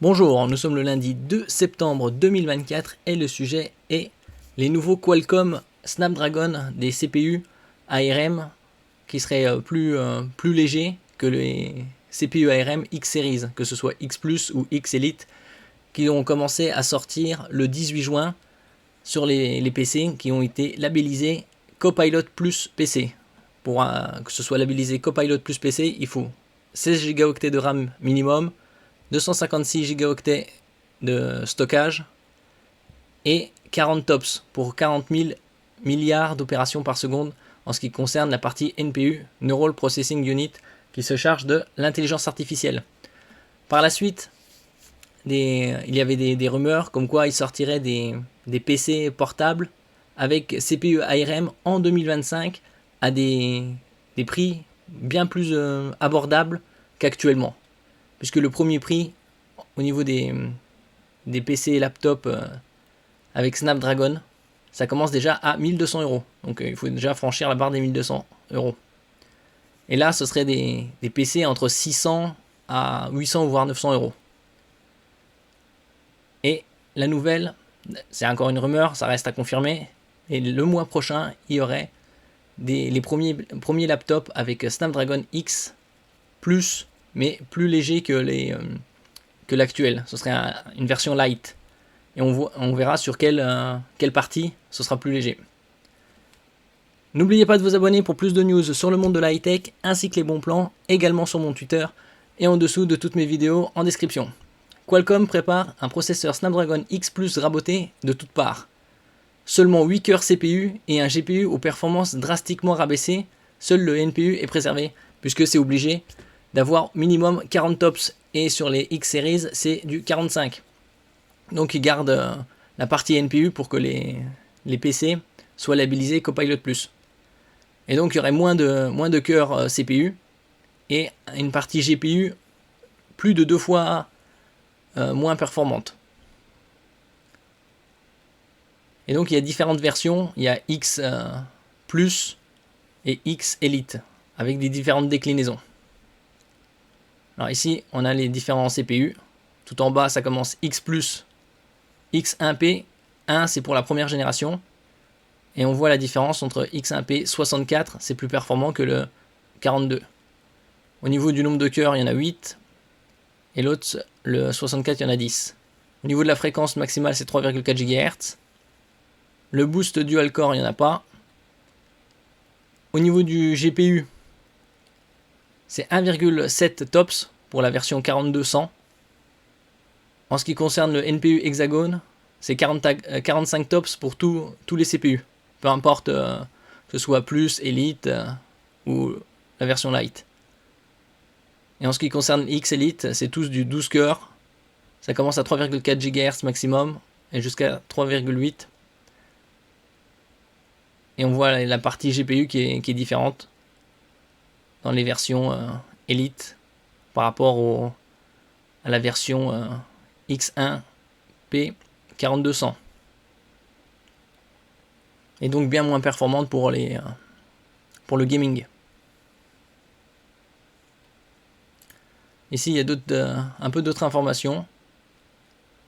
Bonjour, nous sommes le lundi 2 septembre 2024 et le sujet est les nouveaux Qualcomm Snapdragon des CPU ARM qui seraient plus légers que les CPU ARM X Series, que ce soit X Plus ou X Elite, qui ont commencé à sortir le 18 juin sur les PC qui ont été labellisés Copilot Plus PC. Pour que ce soit labellisé Copilot Plus PC, il faut 16 Go de RAM minimum, 256 Go de stockage et 40 TOPS pour 40 000 milliards d'opérations par seconde en ce qui concerne la partie NPU, Neural Processing Unit, qui se charge de l'intelligence artificielle. Par la suite, il y avait des rumeurs comme quoi il sortirait des PC portables avec CPU ARM en 2025 à des prix bien plus abordables qu'actuellement. Puisque le premier prix au niveau des PC et laptops avec Snapdragon, ça commence déjà à 1200 €. Donc il faut déjà franchir la barre des 1200 €. Et là, ce serait des PC entre 600 à 800 voire 900 €. Et la nouvelle, c'est encore une rumeur, ça reste à confirmer. Et le mois prochain, il y aurait les premiers laptops avec Snapdragon X Plus, mais plus léger que l'actuel. Ce serait une version light. Et on verra sur quelle partie ce sera plus léger. N'oubliez pas de vous abonner pour plus de news sur le monde de la high-tech ainsi que les bons plans, également sur mon Twitter et en dessous de toutes mes vidéos en description. Qualcomm prépare un processeur Snapdragon X Plus raboté de toutes parts. Seulement 8 cœurs CPU et un GPU aux performances drastiquement rabaissées, seul le NPU est préservé, puisque c'est obligé d'avoir minimum 40 TOPS et sur les X Series c'est du 45. Donc ils gardent la partie NPU pour que les PC soient labellisés Copilot Plus. Et donc il y aurait moins de cœurs CPU et une partie GPU plus de 2 fois moins performante. Et donc il y a différentes versions, il y a X Plus et X Elite avec des différentes déclinaisons. Alors ici on a les différents CPU. Tout en bas ça commence X Plus, X1P, 1 c'est pour la première génération. Et on voit la différence entre X1P 64, c'est plus performant que le 42. Au niveau du nombre de cœurs, il y en a 8. Et l'autre, le 64, il y en a 10. Au niveau de la fréquence maximale, c'est 3,4 GHz. Le boost dual core, il n'y en a pas. Au niveau du GPU, c'est 1,7 TOPS pour la version 4200. En ce qui concerne le NPU hexagone, c'est 45 TOPS pour tous les CPU. Peu importe que ce soit Plus, Elite ou la version Lite. Et en ce qui concerne X Elite, c'est tous du 12 cœurs. Ça commence à 3,4 GHz maximum et jusqu'à 3,8. Et on voit la partie GPU qui est différente dans les versions Elite par rapport à la version X1P 4200. Et donc bien moins performante pour le gaming. Ici, il y a un peu d'autres informations.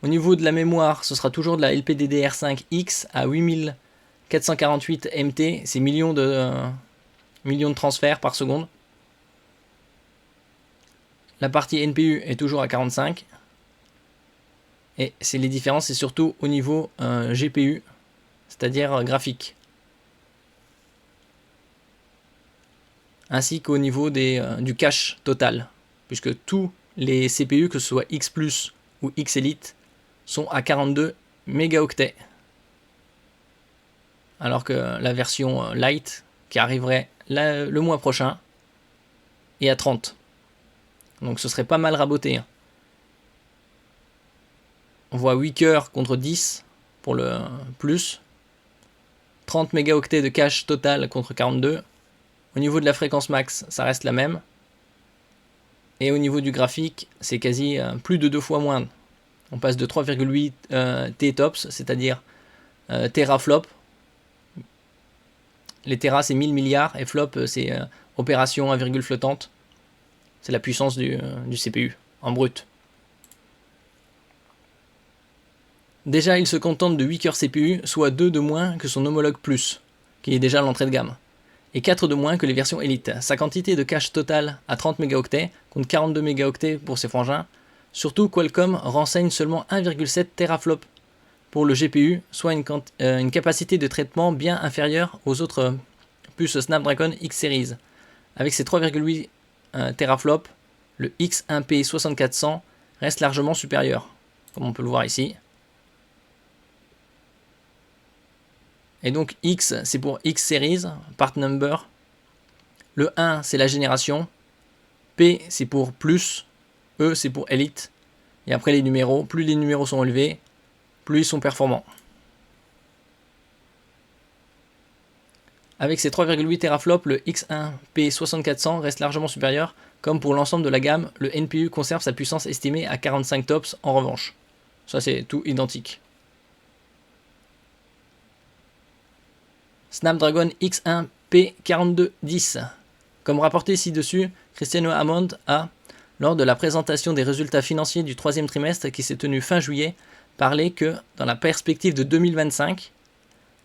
Au niveau de la mémoire, ce sera toujours de la LPDDR5X à 8448 MT. C'est millions de transferts par seconde. La partie NPU est toujours à 45. Et les différences, c'est surtout au niveau GPU, c'est-à-dire graphique. Ainsi qu'au niveau du cache total. Puisque tous les CPU, que ce soit X Plus ou X Elite, sont à 42 mégaoctets. Alors que la version Lite, qui arriverait le mois prochain, est à 30. Donc ce serait pas mal raboté. On voit 8 cœurs contre 10 pour le Plus. 30 mégaoctets de cache total contre 42. Au niveau de la fréquence max, ça reste la même. Et au niveau du graphique, c'est quasi plus de 2 fois moins. On passe de 3,8 T-TOPS, c'est-à-dire teraflop. Les terras, c'est 1000 milliards, et flop, c'est opération à virgule flottante. C'est la puissance du CPU, en brut. Déjà, il se contente de 8 cœurs CPU, soit 2 de moins que son homologue Plus, qui est déjà l'entrée de gamme, et 4 de moins que les versions Elite. Sa quantité de cache totale à 30 mégaoctets, contre 42 mégaoctets pour ses frangins. Surtout, Qualcomm renseigne seulement 1,7 teraflop pour le GPU, soit une capacité de traitement bien inférieure aux autres puces Snapdragon X Series. Avec ses 3,8 teraflops, le X1P6400 reste largement supérieur, comme on peut le voir ici. Et donc X, c'est pour X Series, part number. Le 1, c'est la génération. P, c'est pour plus. E, c'est pour Elite. Et après les numéros, plus les numéros sont élevés, plus ils sont performants. Avec ses 3,8 teraflops, le X1P6400 reste largement supérieur. Comme pour l'ensemble de la gamme, le NPU conserve sa puissance estimée à 45 tops en revanche. Ça, c'est tout identique. Snapdragon X1P4210. Comme rapporté ci-dessus, Cristiano Amon a, lors de la présentation des résultats financiers du troisième trimestre qui s'est tenu fin juillet, parlé que, dans la perspective de 2025,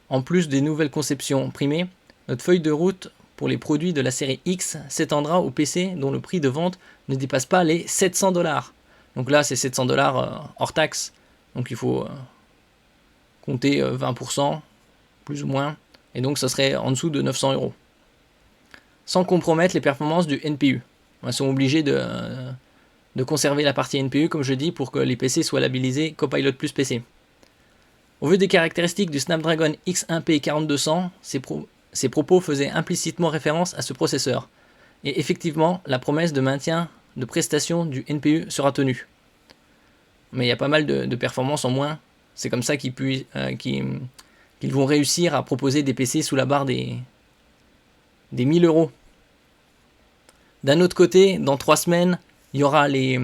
en plus des nouvelles conceptions primées, notre feuille de route pour les produits de la série X s'étendra aux PC dont le prix de vente ne dépasse pas les 700$. Donc là, c'est 700$ hors taxe. Donc il faut compter 20%, plus ou moins. Et donc ça serait en dessous de 900€. Sans compromettre les performances du NPU. Ils sont obligés de conserver la partie NPU, comme je dis, pour que les PC soient labellisés Copilot Plus PC. Au vu des caractéristiques du Snapdragon X1P4200, ses propos faisaient implicitement référence à ce processeur. Et effectivement, la promesse de maintien de prestations du NPU sera tenue. Mais il y a pas mal de performances en moins. C'est comme ça qu'ils vont réussir à proposer des PC sous la barre des 1000€. D'un autre côté, dans 3 semaines, il y aura les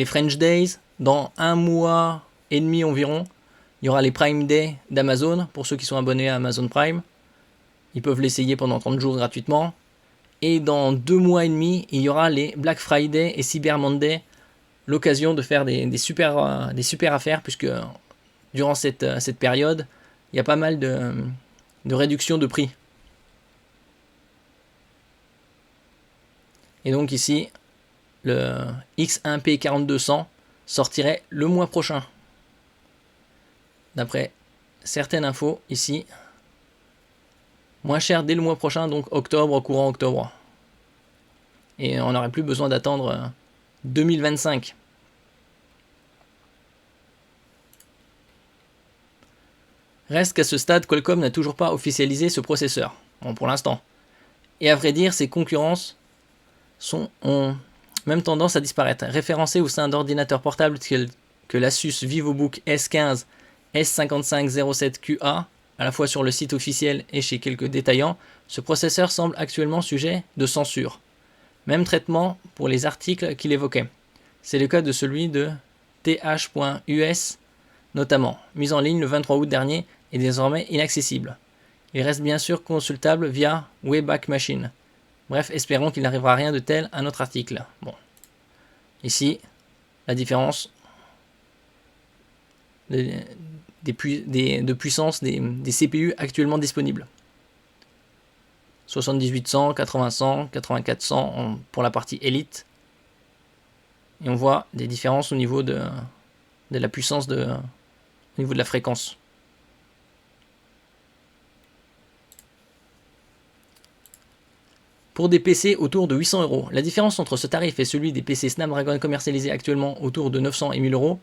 French Days. Dans 1 mois et demi environ, il y aura les Prime Day d'Amazon. Pour ceux qui sont abonnés à Amazon Prime, ils peuvent l'essayer pendant 30 jours gratuitement. Et dans 2 mois et demi, il y aura les Black Friday et Cyber Monday. L'occasion de faire des super affaires, puisque durant cette période, il y a pas mal de réductions de prix. Et donc ici, le X1P4200 sortirait le mois prochain. D'après certaines infos ici, moins cher dès le mois prochain, donc octobre, courant octobre. Et on n'aurait plus besoin d'attendre 2025. Reste qu'à ce stade, Qualcomm n'a toujours pas officialisé ce processeur. Bon, pour l'instant. Et à vrai dire, ses concurrences ont même tendance à disparaître. Référencé au sein d'ordinateurs portables tels que l'Asus VivoBook S15 S5507QA, à la fois sur le site officiel et chez quelques détaillants, ce processeur semble actuellement sujet de censure. Même traitement pour les articles qu'il évoquait. C'est le cas de celui de th.us notamment, mis en ligne le 23 août dernier et désormais inaccessible. Il reste bien sûr consultable via Wayback Machine. Bref, espérons qu'il n'arrivera rien de tel à notre article. Bon. Ici, la différence de puissance des CPU actuellement disponibles. 7800, 80-100, 8400 pour la partie Elite. Et on voit des différences au niveau de la puissance, au niveau de la fréquence. Pour des PC autour de 800€, la différence entre ce tarif et celui des PC Snapdragon commercialisés actuellement autour de 900 et 1000€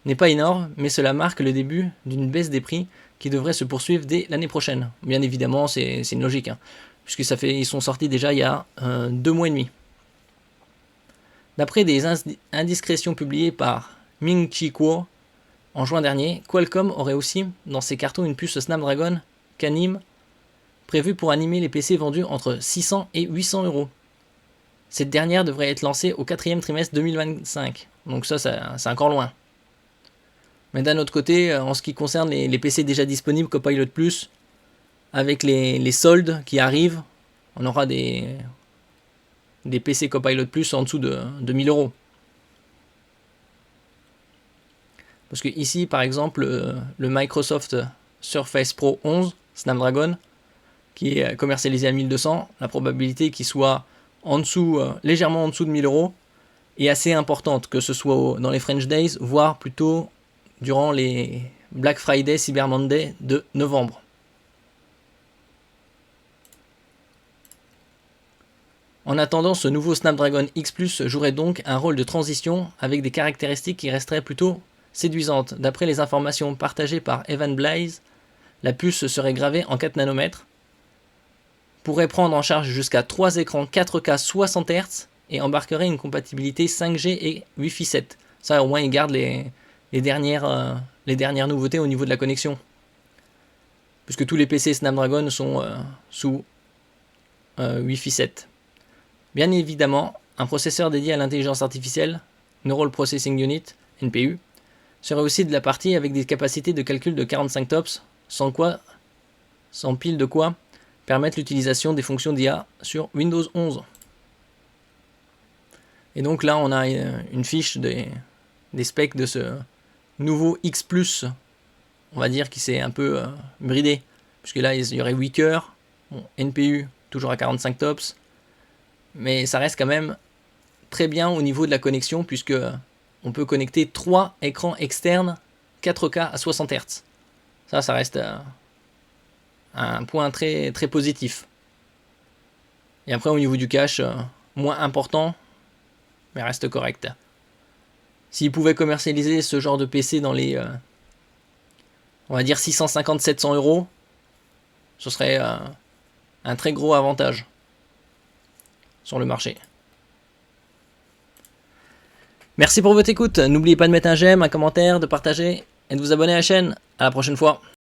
n'est pas énorme, mais cela marque le début d'une baisse des prix qui devrait se poursuivre dès l'année prochaine. Bien évidemment, c'est une logique, puisque ils sont sortis déjà il y a 2 mois et demi. D'après des indiscrétions publiées par Ming-Chi Kuo en juin dernier, Qualcomm aurait aussi dans ses cartons une puce Snapdragon Canim prévue pour animer les PC vendus entre 600 et 800€. Cette dernière devrait être lancée au 4e trimestre 2025, donc ça c'est encore loin. Mais d'un autre côté, en ce qui concerne les PC déjà disponibles Copilot Plus, avec les soldes qui arrivent, on aura des PC Copilot Plus en dessous de 1000€. Parce que ici, par exemple, le Microsoft Surface Pro 11 Snapdragon, qui est commercialisé à 1200, la probabilité qu'il soit en dessous, légèrement en dessous de 1000 euros, est assez importante, que ce soit dans les French Days, voire plutôt durant les Black Friday, Cyber Monday de novembre. En attendant, ce nouveau Snapdragon X Plus jouerait donc un rôle de transition avec des caractéristiques qui resteraient plutôt séduisantes. D'après les informations partagées par Evan Blaze, la puce serait gravée en 4 nanomètres, pourrait prendre en charge jusqu'à 3 écrans 4K 60 Hz et embarquerait une compatibilité 5G et Wi-Fi 7. Ça, au moins, ils gardent les dernières nouveautés au niveau de la connexion. Puisque tous les PC Snapdragon sont sous Wi-Fi 7. Bien évidemment, un processeur dédié à l'intelligence artificielle, Neural Processing Unit, NPU, serait aussi de la partie avec des capacités de calcul de 45 TOPS, sans pile de quoi permettre l'utilisation des fonctions d'IA sur Windows 11. Et donc là, on a une fiche des specs de ce nouveau X+, on va dire, qui s'est un peu bridé. Puisque là, il y aurait 8 cœurs, bon, NPU toujours à 45 TOPS, mais ça reste quand même très bien au niveau de la connexion, puisque on peut connecter 3 écrans externes 4K à 60 Hz. Ça reste un point très, très positif. Et après, au niveau du cache, moins important, mais reste correct. S'ils pouvaient commercialiser ce genre de PC dans les, on va dire 650-700 euros, ce serait un très gros avantage sur le marché. Merci pour votre écoute. N'oubliez pas de mettre un j'aime, un commentaire, de partager et de vous abonner à la chaîne. À la prochaine fois.